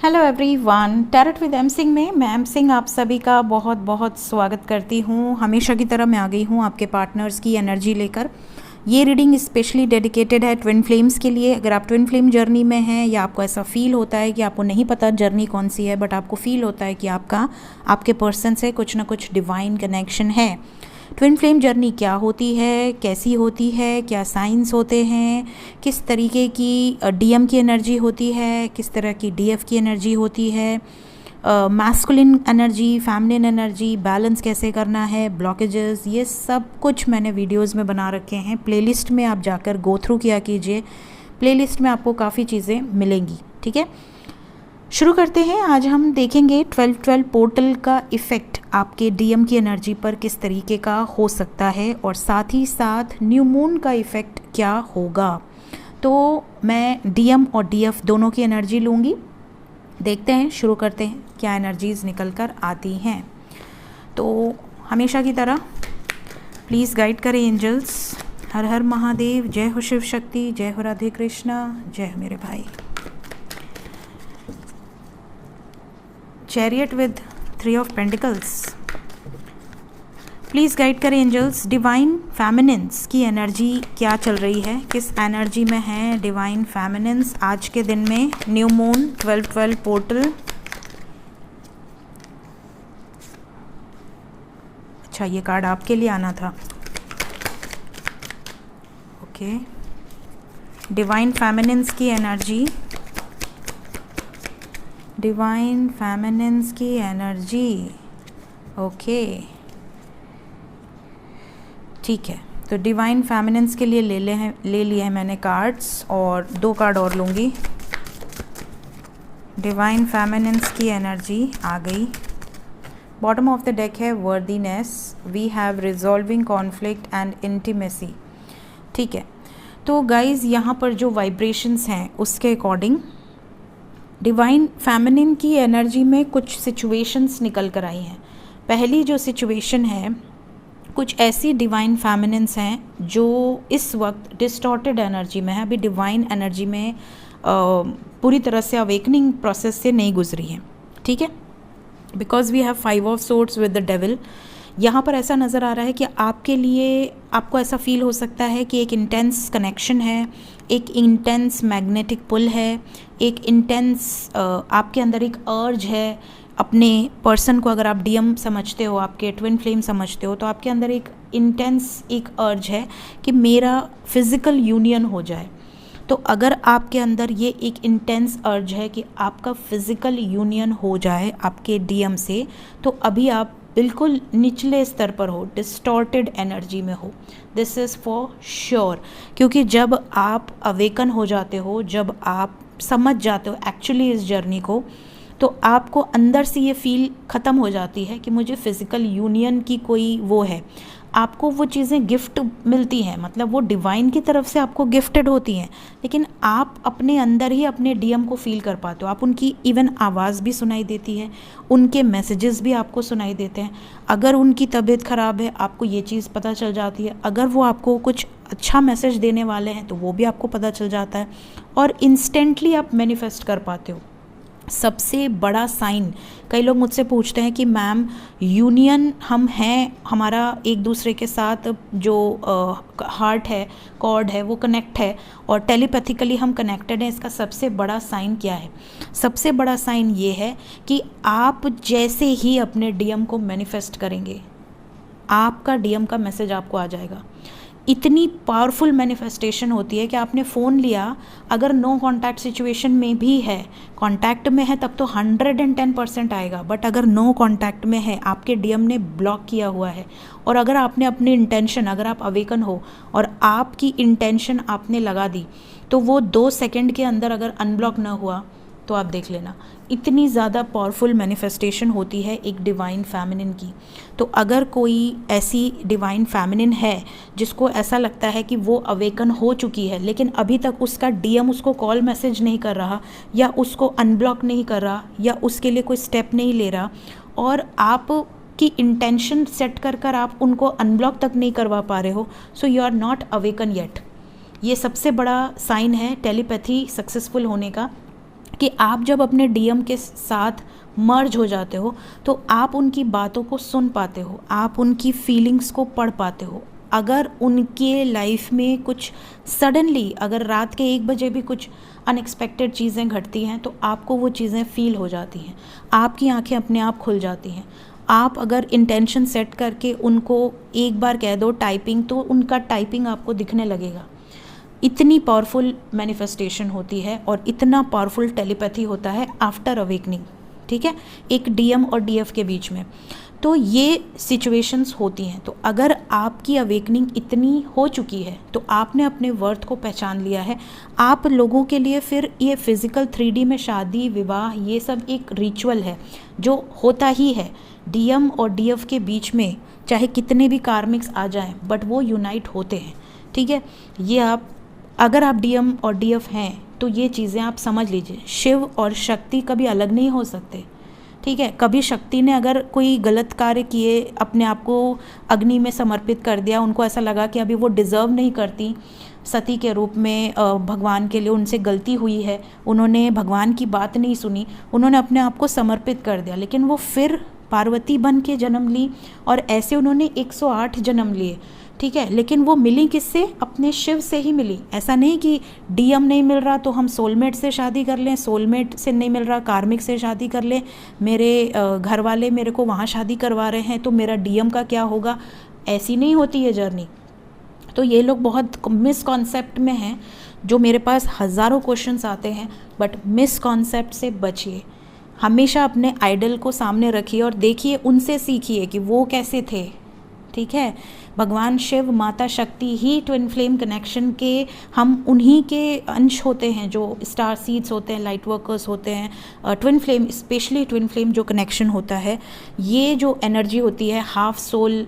Hello everyone, tarot with M Singh में मैं M Singh आप सभी का बहुत बहुत स्वागत करती हूँ। हमेशा की तरह मैं आ गई हूँ आपके पार्टनर्स की एनर्जी लेकर। ये रीडिंग स्पेशली डेडिकेटेड है ट्विन फ्लेम्स के लिए। अगर आप ट्विन फ्लेम जर्नी में हैं या आपको ऐसा फील होता है कि आपको नहीं पता जर्नी कौन सी है, बट आपको फील होता है कि आपके पर्सन से कुछ ना कुछ डिवाइन कनेक्शन है। ट्विन फ्लेम जर्नी क्या होती है, कैसी होती है, क्या साइंस होते हैं, किस तरीके की डीएम की एनर्जी होती है, किस तरह की डीएफ की एनर्जी होती है, masculine energy, feminine energy, balance कैसे करना है, ब्लॉकेजेस, ये सब कुछ मैंने वीडियोस में बना रखे हैं। प्लेलिस्ट में आप जाकर गो थ्रू किया कीजिए, प्लेलिस्ट में आपको काफ़ी चीज़ें मिलेंगी। ठीक है, शुरू करते हैं। आज हम देखेंगे 12-12 पोर्टल का इफ़ेक्ट आपके डीएम की एनर्जी पर किस तरीके का हो सकता है, और साथ ही साथ न्यू मून का इफ़ेक्ट क्या होगा। तो मैं डीएम और डीएफ दोनों की एनर्जी लूँगी। देखते हैं, शुरू करते हैं क्या एनर्जीज़ निकल कर आती हैं। तो हमेशा की तरह प्लीज़ गाइड करें एंजल्स। हर हर महादेव, जय हो शिव शक्ति, जय हो राधे कृष्णा, जय हो मेरे भाई। Chariot with 3 of pentacles, please guide करें एंजल्स। डिवाइन फेमिनिन्स की एनर्जी क्या चल रही है, किस एनर्जी में है डिवाइन फेमिनिन्स आज के दिन में। New moon, 12-12 portal. अच्छा, ये कार्ड आपके लिए आना था। ओके, डिवाइन फेमिनिन्स की एनर्जी, डिवाइन फेमिनिन्स की एनर्जी। ओके, ठीक है। तो डिवाइन फेमिनिन्स के लिए ले लिए हैं मैंने कार्ड्स, और 2 कार्ड और लूँगी। डिवाइन फेमिनिन्स की एनर्जी आ गई। बॉटम ऑफ द डेक है worthiness, we have resolving conflict and intimacy. ठीक है, तो गाइज यहाँ पर जो वाइब्रेशंस हैं उसके अकॉर्डिंग डिवाइन फेमिनिन की एनर्जी में कुछ सिचुएशंस निकल कर आई हैं। पहली जो सिचुएशन है, कुछ ऐसी डिवाइन फेमिनिन्स हैं जो इस वक्त डिस्टॉर्टेड एनर्जी में है, अभी डिवाइन एनर्जी में पूरी तरह से अवेकनिंग प्रोसेस से नहीं गुजरी हैं। ठीक है, because we have 5 of swords with the devil. यहाँ पर ऐसा नज़र आ रहा है कि आपके लिए, आपको ऐसा फील हो सकता है कि एक इंटेंस कनेक्शन है, एक इंटेंस मैग्नेटिक पुल है, एक इंटेंस आपके अंदर एक अर्ज है अपने पर्सन को। अगर आप डीएम समझते हो, आपके ट्विन फ्लेम समझते हो, तो आपके अंदर एक इंटेंस एक अर्ज है कि मेरा फिज़िकल यूनियन हो जाए। तो अगर आपके अंदर ये एक इंटेंस अर्ज है कि आपका फिज़िकल यूनियन हो जाए आपके डीएम से, तो अभी आप बिल्कुल निचले स्तर पर हो, डिस्टॉर्टेड एनर्जी में हो। दिस इज़ फॉर श्योर, क्योंकि जब आप अवेकन हो जाते हो, जब आप समझ जाते हो एक्चुअली इस जर्नी को, तो आपको अंदर से ये फील ख़त्म हो जाती है कि मुझे फ़िज़िकल यूनियन की कोई वो है। आपको वो चीज़ें गिफ्ट मिलती हैं, मतलब वो डिवाइन की तरफ से आपको गिफ्टेड होती हैं, लेकिन आप अपने अंदर ही अपने डीएम को फील कर पाते हो। आप उनकी इवन आवाज़ भी सुनाई देती है, उनके मैसेजेस भी आपको सुनाई देते हैं। अगर उनकी तबीयत ख़राब है, आपको ये चीज़ पता चल जाती है। अगर वो आपको कुछ अच्छा मैसेज देने वाले हैं, तो वो भी आपको पता चल जाता है, और इंस्टेंटली आप मैनिफेस्ट कर पाते हो। सबसे बड़ा साइन, कई लोग मुझसे पूछते हैं कि मैम यूनियन हम हैं, हमारा एक दूसरे के साथ जो हार्ट है, कॉर्ड है, वो कनेक्ट है और टेलीपैथिकली हम कनेक्टेड हैं, इसका सबसे बड़ा साइन क्या है? सबसे बड़ा साइन ये है कि आप जैसे ही अपने डीएम को मैनिफेस्ट करेंगे, आपका डीएम का मैसेज आपको आ जाएगा। इतनी पावरफुल मैनिफेस्टेशन होती है कि आपने फ़ोन लिया, अगर नो कॉन्टैक्ट सिचुएशन में भी है, कॉन्टैक्ट में है तब तो 110% आएगा, बट अगर नो कॉन्टैक्ट में है, आपके डीएम ने ब्लॉक किया हुआ है, और अगर आपने अपनी इंटेंशन, अगर आप अवेकन हो और आपकी इंटेंशन आपने लगा दी, तो वो 2 सेकेंड के अंदर अगर अनब्लॉक ना हुआ तो आप देख लेना, इतनी ज़्यादा पावरफुल मैनिफेस्टेशन होती है एक डिवाइन फेमिनिन की। तो अगर कोई ऐसी डिवाइन फेमिनिन है जिसको ऐसा लगता है कि वो अवेकन हो चुकी है, लेकिन अभी तक उसका डीएम उसको कॉल मैसेज नहीं कर रहा, या उसको अनब्लॉक नहीं कर रहा, या उसके लिए कोई स्टेप नहीं ले रहा, और आप की इंटेंशन सेट कर आप उनको अनब्लॉक तक नहीं करवा पा रहे हो, so you are not awaken yet. ये सबसे बड़ा साइन है टेलीपैथी सक्सेसफुल होने का, कि आप जब अपने डीएम के साथ मर्ज हो जाते हो तो आप उनकी बातों को सुन पाते हो, आप उनकी फीलिंग्स को पढ़ पाते हो। अगर उनके लाइफ में कुछ सडनली, अगर रात के 1 बजे भी कुछ अनएक्सपेक्टेड चीज़ें घटती हैं तो आपको वो चीज़ें फील हो जाती हैं, आपकी आंखें अपने आप खुल जाती हैं। आप अगर इंटेंशन सेट करके उनको एक बार कह दो टाइपिंग, तो उनका टाइपिंग आपको दिखने लगेगा। इतनी पावरफुल मैनिफेस्टेशन होती है और इतना पावरफुल टेलीपैथी होता है आफ्टर अवेकनिंग, ठीक है, एक डीएम और डीएफ के बीच में। तो ये सिचुएशंस होती हैं। तो अगर आपकी अवेकनिंग इतनी हो चुकी है तो आपने अपने वर्थ को पहचान लिया है। आप लोगों के लिए फिर ये फिज़िकल 3D में शादी विवाह ये सब एक रिचुअल है जो होता ही है डीएम और डीएफ के बीच में, चाहे कितने भी कार्मिक्स आ जाएं बट वो यूनाइट होते हैं, ठीक है। ये आप, अगर आप डीएम और डीएफ हैं तो ये चीज़ें आप समझ लीजिए। शिव और शक्ति कभी अलग नहीं हो सकते, ठीक है। कभी शक्ति ने अगर कोई गलत कार्य किए, अपने आप को अग्नि में समर्पित कर दिया, उनको ऐसा लगा कि अभी वो डिज़र्व नहीं करती सती के रूप में भगवान के लिए, उनसे गलती हुई है, उन्होंने भगवान की बात नहीं सुनी, उन्होंने अपने आप को समर्पित कर दिया, लेकिन वो फिर पार्वती बन के जन्म ली और ऐसे उन्होंने 108 जन्म लिए, ठीक है। लेकिन वो मिली किससे? अपने शिव से ही मिली। ऐसा नहीं कि डीएम नहीं मिल रहा तो हम सोलमेट से शादी कर लें, सोलमेट से नहीं मिल रहा कार्मिक से शादी कर लें, मेरे घर वाले मेरे को वहाँ शादी करवा रहे हैं तो मेरा डीएम का क्या होगा। ऐसी नहीं होती है जर्नी। तो ये लोग बहुत मिसकॉन्सेप्ट में हैं, जो मेरे पास हज़ारों क्वेश्चंस आते हैं, बट मिसकॉन्सेप्ट से बचिए। हमेशा अपने आइडल को सामने रखिए और देखिए, उनसे सीखिए कि वो कैसे थे, ठीक है। भगवान शिव, माता शक्ति ही ट्विन फ्लेम कनेक्शन के, हम उन्हीं के अंश होते हैं जो स्टार सीड्स होते हैं, लाइट वर्कर्स होते हैं। Twin flame, specially twin flame जो कनेक्शन होता है, ये जो एनर्जी होती है, हाफ सोल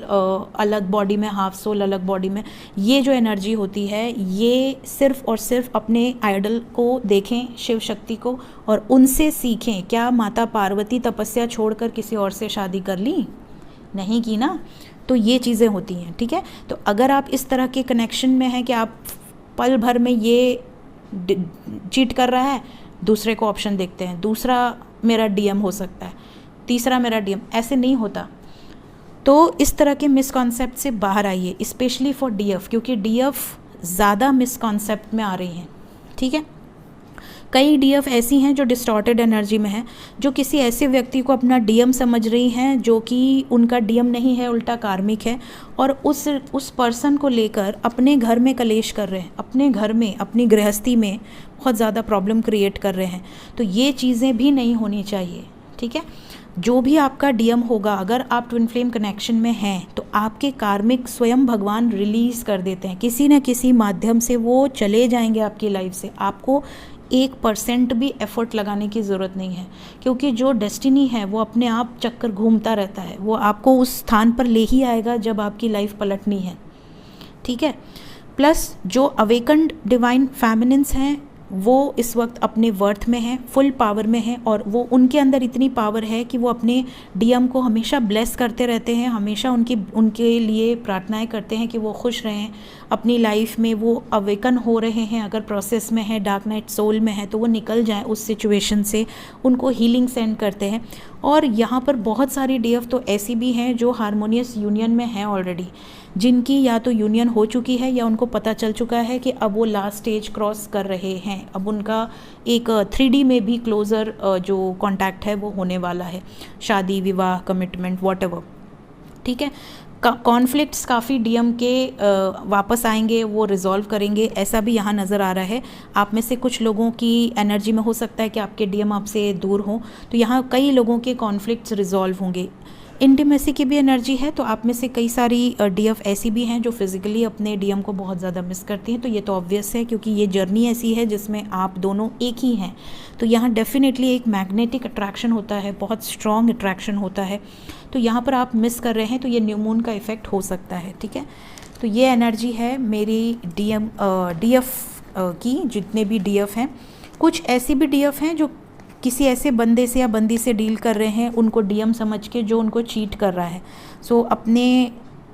अलग बॉडी में, हाफ सोल अलग बॉडी में, ये जो एनर्जी होती है, ये सिर्फ और सिर्फ अपने आइडल को देखें, शिव शक्ति को, और उनसे सीखें। क्या माता पार्वती तपस्या छोड़कर किसी और से शादी कर ली? नहीं की ना। तो ये चीज़ें होती हैं, ठीक है। तो अगर आप इस तरह के कनेक्शन में हैं कि आप पल भर में ये चीट कर रहा है, दूसरे को ऑप्शन देखते हैं, दूसरा मेरा डीएम हो सकता है, तीसरा मेरा डीएम, ऐसे नहीं होता। तो इस तरह के मिसकॉन्सेप्ट से बाहर आइए, स्पेशली फॉर डीएफ, क्योंकि डीएफ ज़्यादा मिसकॉन्सेप्ट में आ रही हैं, ठीक है। कई डीएफ ऐसी हैं जो डिस्टॉर्टेड एनर्जी में हैं, जो किसी ऐसे व्यक्ति को अपना डीएम समझ रही हैं जो कि उनका डीएम नहीं है, उल्टा कार्मिक है, और उस पर्सन को लेकर अपने घर में कलेश कर रहे हैं, अपने घर में, अपनी गृहस्थी में बहुत ज़्यादा प्रॉब्लम क्रिएट कर रहे हैं। तो ये चीज़ें भी नहीं होनी चाहिए, ठीक है। जो भी आपका डीएम होगा, अगर आप ट्विन फ्लेम कनेक्शन में हैं तो आपके कार्मिक स्वयं भगवान रिलीज़ कर देते हैं, किसी न किसी माध्यम से वो चले जाएंगे आपकी लाइफ से। आपको 1% भी एफर्ट लगाने की ज़रूरत नहीं है, क्योंकि जो डेस्टिनी है वो अपने आप चक्कर घूमता रहता है, वो आपको उस स्थान पर ले ही आएगा जब आपकी लाइफ पलटनी है, ठीक है। प्लस जो अवेकन्ड डिवाइन फेमिनिन्स हैं वो इस वक्त अपने वर्थ में हैं, फुल पावर में हैं, और वो उनके अंदर इतनी पावर है कि वो अपने डीएम को हमेशा ब्लेस करते रहते हैं, हमेशा उनके लिए प्रार्थनाएं करते हैं कि वो खुश रहें अपनी लाइफ में। वो अवेकन हो रहे हैं, अगर प्रोसेस में है, डार्क नाइट सोल में है, तो वो निकल जाएं उस सिचुएशन से, उनको हीलिंग सेंड करते हैं। और यहाँ पर बहुत सारी डीएफ तो ऐसी भी हैं जो हारमोनियस यूनियन में हैं ऑलरेडी, जिनकी या तो यूनियन हो चुकी है या उनको पता चल चुका है कि अब वो लास्ट स्टेज क्रॉस कर रहे हैं, अब उनका एक 3D में भी क्लोज़र जो कॉन्टैक्ट है वो होने वाला है, शादी विवाह कमिटमेंट वॉटएवर, ठीक है। कॉन्फ्लिक्ट्स काफ़ी डीएम के वापस आएंगे, वो रिजॉल्व करेंगे, ऐसा भी यहाँ नज़र आ रहा है। आप में से कुछ लोगों की एनर्जी में हो सकता है कि आपके डीएम आपसे दूर हों, तो यहाँ कई लोगों के कॉन्फ्लिक्ट्स रिजॉल्व होंगे। इंटीमेसी की भी एनर्जी है, तो आप में से कई सारी डीएफ ऐसी भी हैं जो फिज़िकली अपने डीएम को बहुत ज़्यादा मिस करती हैं। तो ये तो ऑब्वियस है, क्योंकि ये जर्नी ऐसी है जिसमें आप दोनों एक ही हैं। तो यहाँ डेफिनेटली एक मैग्नेटिक अट्रैक्शन होता है, बहुत स्ट्रॉन्ग अट्रैक्शन होता है। तो यहाँ पर आप मिस कर रहे हैं, तो ये न्यू मून का इफ़ेक्ट हो सकता है, ठीक है। तो ये एनर्जी है मेरी डीएफ की, जितने भी डीएफ हैं। कुछ ऐसी भी डीएफ हैं जो किसी ऐसे बंदे से या बंदी से डील कर रहे हैं, उनको डीएम समझ के, जो उनको चीट कर रहा है। सो अपने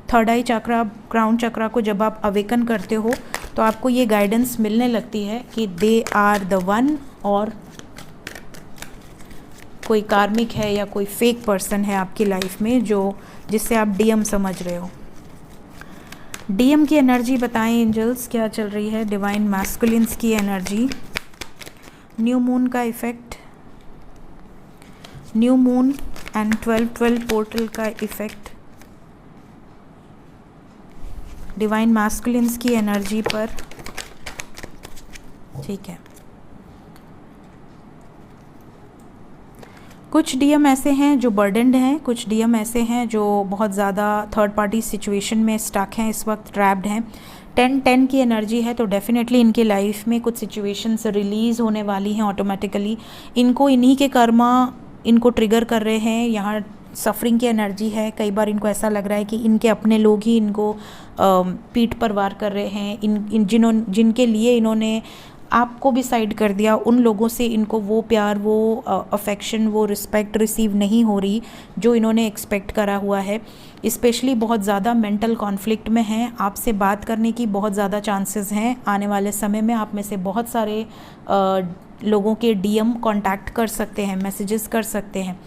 थर्ड आई चक्रा, क्राउन चक्रा को जब आप अवेकन करते हो तो आपको ये गाइडेंस मिलने लगती है कि दे आर द वन और कोई कार्मिक है या कोई फेक पर्सन है आपकी लाइफ में जो जिससे आप डीएम समझ रहे हो। डीएम की एनर्जी बताएं एंजल्स क्या चल रही है। डिवाइन मैस्कुलिन्स की एनर्जी, न्यू मून का effect, new moon and 12-12 portal का इफेक्ट डिवाइन मैस्कुलिन्स की एनर्जी पर। ठीक है, कुछ डीएम ऐसे हैं जो बर्डनड हैं, कुछ डीएम ऐसे हैं जो बहुत ज़्यादा थर्ड पार्टी सिचुएशन में स्टक हैं, इस वक्त ट्रैप्ड हैं। 10-10 की एनर्जी है, तो डेफिनेटली इनके लाइफ में कुछ सिचुएशंस रिलीज़ होने वाली हैं ऑटोमेटिकली। इनको इन्हीं के कर्मा इनको ट्रिगर कर रहे हैं। यहाँ सफरिंग की एनर्जी है, कई बार इनको ऐसा लग रहा है कि इनके अपने लोग ही इनको पीठ पर वार कर रहे हैं। जिनके लिए इन्होंने आपको भी साइड कर दिया, उन लोगों से इनको वो प्यार, वो अफेक्शन, वो रिस्पेक्ट रिसीव नहीं हो रही जो इन्होंने एक्सपेक्ट करा हुआ है। स्पेशली बहुत ज़्यादा मेंटल कॉन्फ्लिक्ट में हैं, आपसे बात करने की बहुत ज़्यादा चांसेस हैं। आने वाले समय में आप में से बहुत सारे लोगों के डीएम कांटेक्ट कर सकते हैं, मैसेजेस कर सकते हैं।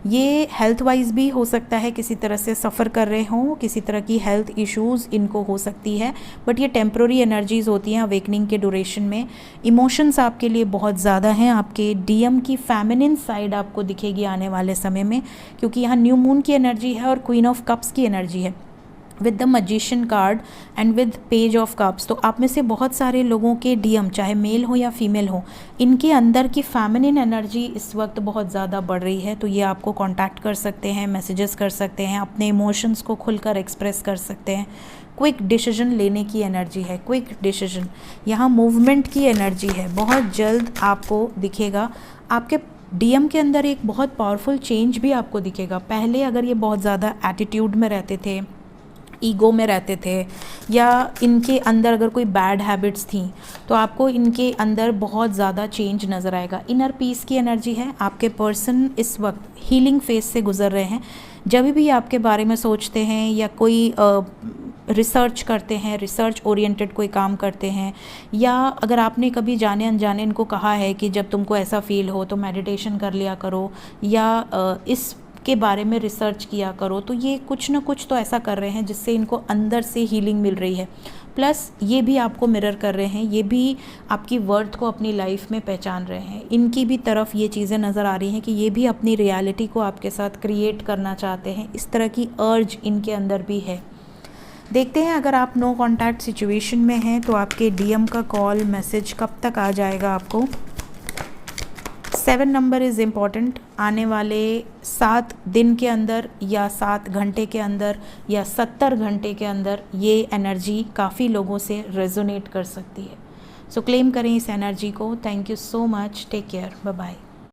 ये हेल्थ वाइज भी हो सकता है, किसी तरह से सफ़र कर रहे हों, किसी तरह की हेल्थ इश्यूज़ इनको हो सकती है, बट ये टेम्प्रोरी एनर्जीज़ होती हैं अवेकनिंग के ड्यूरेशन में। इमोशंस आपके लिए बहुत ज़्यादा हैं, आपके डीएम की फेमिनिन साइड आपको दिखेगी आने वाले समय में, क्योंकि यहाँ न्यू मून की एनर्जी है और क्वीन ऑफ कप्स की एनर्जी है with the magician card and with page of cups. तो आप में से बहुत सारे लोगों के डीएम, चाहे मेल हो या फीमेल हो, इनके अंदर की फेमिनिन एनर्जी इस वक्त बहुत ज़्यादा बढ़ रही है। तो ये आपको कांटेक्ट कर सकते हैं, मैसेजेस कर सकते हैं, अपने इमोशंस को खुलकर एक्सप्रेस कर सकते हैं। क्विक डिसीजन लेने की एनर्जी है, क्विक डिसीजन। यहाँ मूवमेंट की एनर्जी है, बहुत जल्द आपको दिखेगा। आपके डीएम के अंदर एक बहुत पावरफुल चेंज भी आपको दिखेगा। पहले अगर ये बहुत ज़्यादा एटीट्यूड में रहते थे, ईगो में रहते थे, या इनके अंदर अगर कोई बैड हैबिट्स थी, तो आपको इनके अंदर बहुत ज़्यादा चेंज नज़र आएगा। इनर पीस की एनर्जी है, आपके पर्सन इस वक्त हीलिंग फेज से गुजर रहे हैं। जब भी आपके बारे में सोचते हैं या कोई रिसर्च करते हैं, रिसर्च ओरिएंटेड कोई काम करते हैं, या अगर आपने कभी जाने अनजाने इनको कहा है कि जब तुमको ऐसा फील हो तो मेडिटेशन कर लिया करो, या इस के बारे में रिसर्च किया करो, तो ये कुछ ना कुछ तो ऐसा कर रहे हैं जिससे इनको अंदर से हीलिंग मिल रही है। प्लस ये भी आपको मिरर कर रहे हैं, ये भी आपकी वर्थ को अपनी लाइफ में पहचान रहे हैं। इनकी भी तरफ ये चीज़ें नज़र आ रही हैं कि ये भी अपनी रियलिटी को आपके साथ क्रिएट करना चाहते हैं। इस तरह की अर्ज इनके अंदर भी है। देखते हैं, अगर आप नो कॉन्टैक्ट सिचुएशन में हैं तो आपके डीएम का कॉल मैसेज कब तक आ जाएगा आपको। 7 नंबर इज़ इम्पॉर्टेंट। आने वाले 7 दिन के अंदर या 7 घंटे के अंदर या 70 घंटे के अंदर ये एनर्जी काफ़ी लोगों से रेजोनेट कर सकती है। सो क्लेम करें इस एनर्जी को। Thank you so much, take care, bye bye.